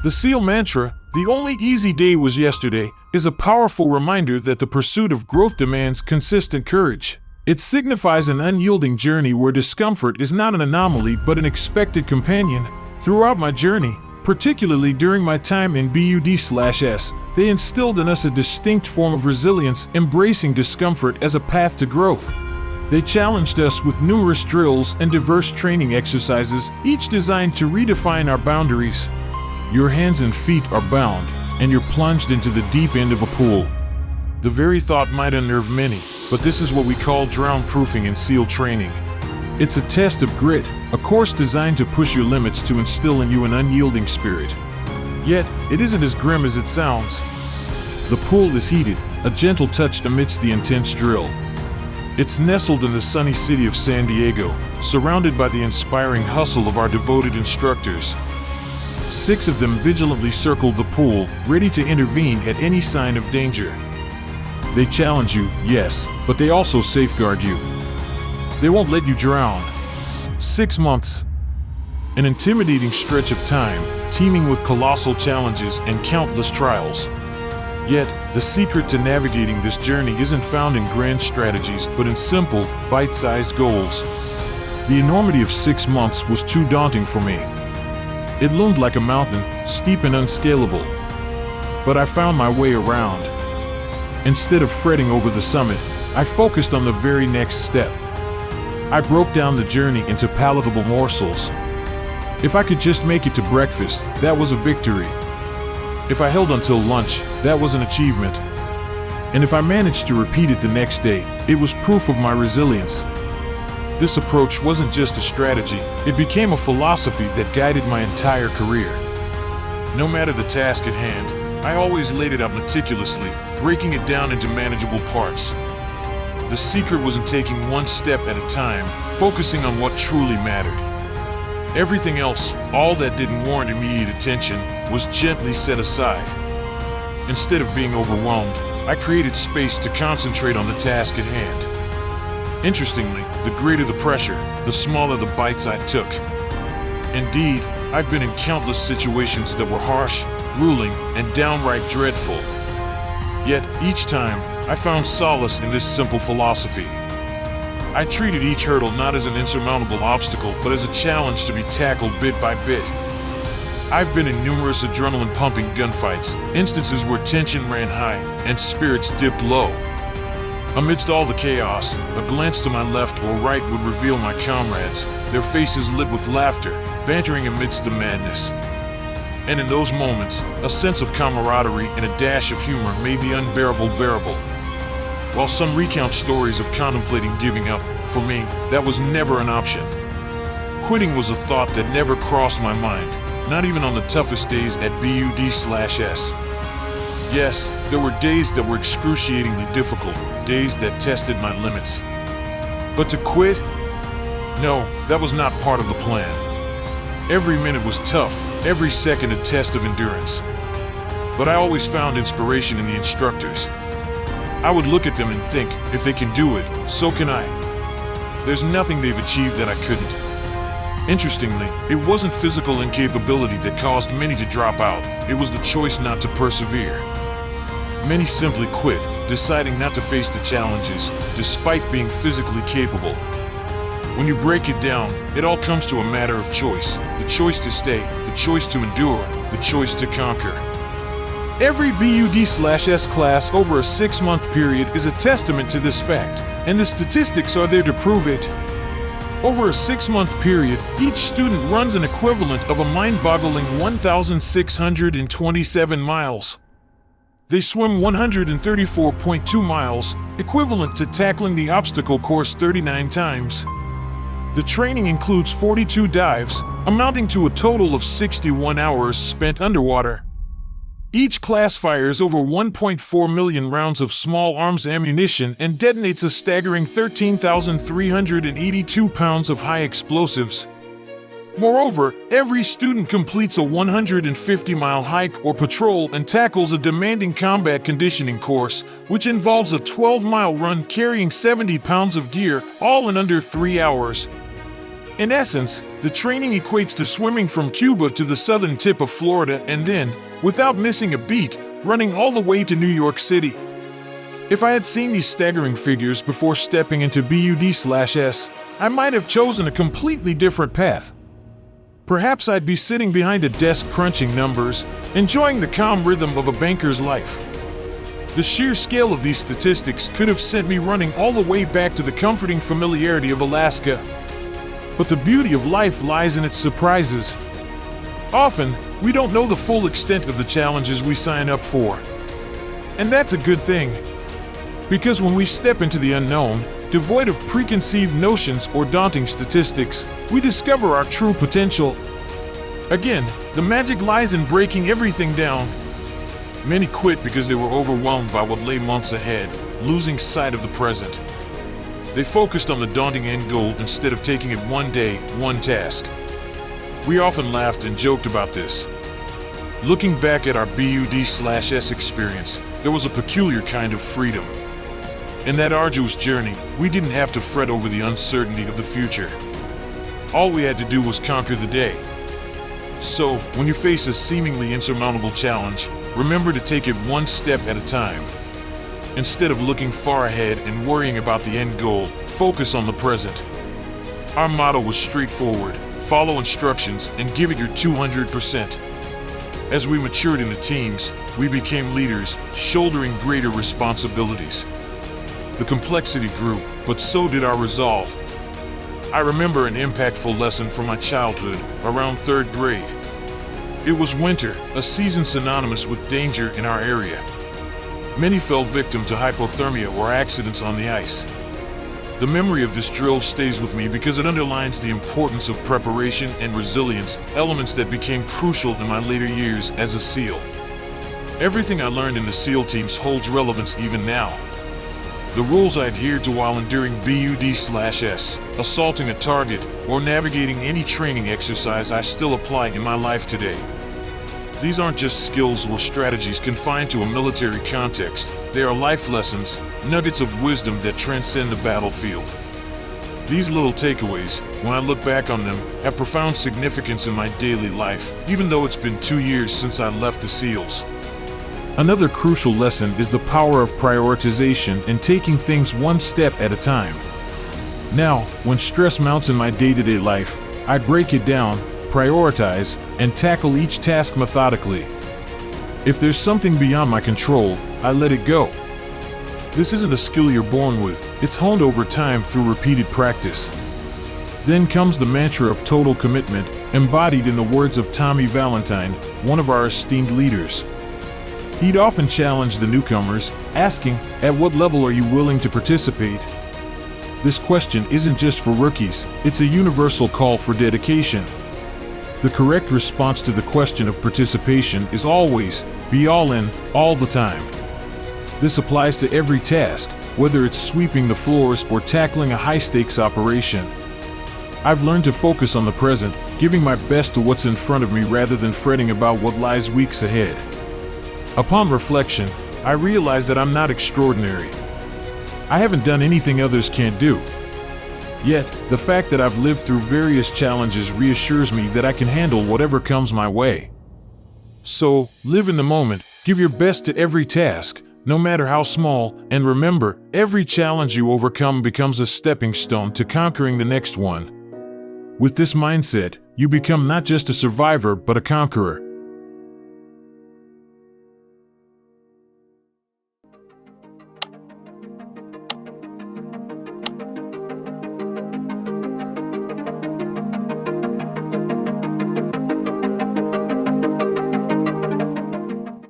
The SEAL mantra, "The only easy day was yesterday," is a powerful reminder that the pursuit of growth demands consistent courage. It signifies an unyielding journey where discomfort is not an anomaly but an expected companion. Throughout my journey, particularly during my time in BUD/S, they instilled in us a distinct form of resilience, embracing discomfort as a path to growth. They challenged us with numerous drills and diverse training exercises, each designed to redefine our boundaries. Your hands and feet are bound, and you're plunged into the deep end of a pool. The very thought might unnerve many, but this is what we call drown-proofing in SEAL training. It's a test of grit, a course designed to push your limits to instill in you an unyielding spirit. Yet, it isn't as grim as it sounds. The pool is heated, a gentle touch amidst the intense drill. It's nestled in the sunny city of San Diego, surrounded by the inspiring hustle of our devoted instructors. 6 of them vigilantly circle the pool, ready to intervene at any sign of danger. They challenge you, yes, but they also safeguard you. They won't let you drown. 6 months. An intimidating stretch of time, teeming with colossal challenges and countless trials. Yet, the secret to navigating this journey isn't found in grand strategies, but in simple, bite-sized goals. The enormity of 6 months was too daunting for me. It loomed like a mountain, steep and unscalable. But I found my way around. Instead of fretting over the summit, I focused on the very next step. I broke down the journey into palatable morsels. If I could just make it to breakfast, that was a victory. If I held until lunch, that was an achievement. And if I managed to repeat it the next day, it was proof of my resilience. This approach wasn't just a strategy, it became a philosophy that guided my entire career. No matter the task at hand, I always laid it out meticulously, breaking it down into manageable parts. The secret was in taking one step at a time, focusing on what truly mattered. Everything else, all that didn't warrant immediate attention, was gently set aside. Instead of being overwhelmed, I created space to concentrate on the task at hand. Interestingly, the greater the pressure, the smaller the bites I took. Indeed, I've been in countless situations that were harsh, grueling, and downright dreadful. Yet, each time, I found solace in this simple philosophy. I treated each hurdle not as an insurmountable obstacle, but as a challenge to be tackled bit by bit. I've been in numerous adrenaline-pumping gunfights, instances where tension ran high and spirits dipped low. Amidst all the chaos, a glance to my left or right would reveal my comrades, their faces lit with laughter, bantering amidst the madness. And in those moments, a sense of camaraderie and a dash of humor made the unbearable bearable. While some recount stories of contemplating giving up, for me, that was never an option. Quitting was a thought that never crossed my mind, not even on the toughest days at BUD/S. Yes, there were days that were excruciatingly difficult, days that tested my limits. But to quit? No, that was not part of the plan. Every minute was tough, every second a test of endurance. But I always found inspiration in the instructors. I would look at them and think, if they can do it, so can I. There's nothing they've achieved that I couldn't. Interestingly, it wasn't physical incapability that caused many to drop out, it was the choice not to persevere. Many simply quit, deciding not to face the challenges, despite being physically capable. When you break it down, it all comes to a matter of choice. The choice to stay, the choice to endure, the choice to conquer. Every BUD/S class over a 6-month period is a testament to this fact, and the statistics are there to prove it. Over a 6-month period, each student runs an equivalent of a mind-boggling 1,627 miles. They swim 134.2 miles, equivalent to tackling the obstacle course 39 times. The training includes 42 dives, amounting to a total of 61 hours spent underwater. Each class fires over 1.4 million rounds of small arms ammunition and detonates a staggering 13,382 pounds of high explosives. Moreover, every student completes a 150-mile hike or patrol and tackles a demanding combat conditioning course, which involves a 12-mile run carrying 70 pounds of gear, all in under 3 hours. In essence, the training equates to swimming from Cuba to the southern tip of Florida and then, without missing a beat, running all the way to New York City. If I had seen these staggering figures before stepping into BUD/S, I might have chosen a completely different path. Perhaps I'd be sitting behind a desk crunching numbers, enjoying the calm rhythm of a banker's life. The sheer scale of these statistics could have sent me running all the way back to the comforting familiarity of Alaska. But the beauty of life lies in its surprises. Often, we don't know the full extent of the challenges we sign up for. And that's a good thing. Because when we step into the unknown, devoid of preconceived notions or daunting statistics, we discover our true potential. Again, the magic lies in breaking everything down. Many quit because they were overwhelmed by what lay months ahead, losing sight of the present. They focused on the daunting end goal instead of taking it one day, one task. We often laughed and joked about this. Looking back at our BUD/S experience, there was a peculiar kind of freedom. In that arduous journey, we didn't have to fret over the uncertainty of the future. All we had to do was conquer the day. So, when you face a seemingly insurmountable challenge, remember to take it one step at a time. Instead of looking far ahead and worrying about the end goal, focus on the present. Our motto was straightforward: follow instructions and give it your 200%. As we matured in the teams, we became leaders, shouldering greater responsibilities. The complexity grew, but so did our resolve. I remember an impactful lesson from my childhood, around 3rd grade. It was winter, a season synonymous with danger in our area. Many fell victim to hypothermia or accidents on the ice. The memory of this drill stays with me because it underlines the importance of preparation and resilience, elements that became crucial in my later years as a SEAL. Everything I learned in the SEAL teams holds relevance even now. The rules I adhered to while enduring BUD/S, assaulting a target, or navigating any training exercise I still apply in my life today. These aren't just skills or strategies confined to a military context. They are life lessons, nuggets of wisdom that transcend the battlefield. These little takeaways, when I look back on them, have profound significance in my daily life, even though it's been 2 years since I left the SEALs. Another crucial lesson is the power of prioritization and taking things one step at a time. Now, when stress mounts in my day-to-day life, I break it down, prioritize, and tackle each task methodically. If there's something beyond my control, I let it go. This isn't a skill you're born with, it's honed over time through repeated practice. Then comes the mantra of total commitment, embodied in the words of Tommy Valentine, one of our esteemed leaders. He'd often challenge the newcomers, asking, "At what level are you willing to participate?" This question isn't just for rookies, it's a universal call for dedication. The correct response to the question of participation is always, be all in, all the time. This applies to every task, whether it's sweeping the floors or tackling a high-stakes operation. I've learned to focus on the present, giving my best to what's in front of me rather than fretting about what lies weeks ahead. Upon reflection, I realize that I'm not extraordinary. I haven't done anything others can't do. Yet, the fact that I've lived through various challenges reassures me that I can handle whatever comes my way. So, live in the moment, give your best to every task, no matter how small, and remember, every challenge you overcome becomes a stepping stone to conquering the next one. With this mindset, you become not just a survivor but a conqueror.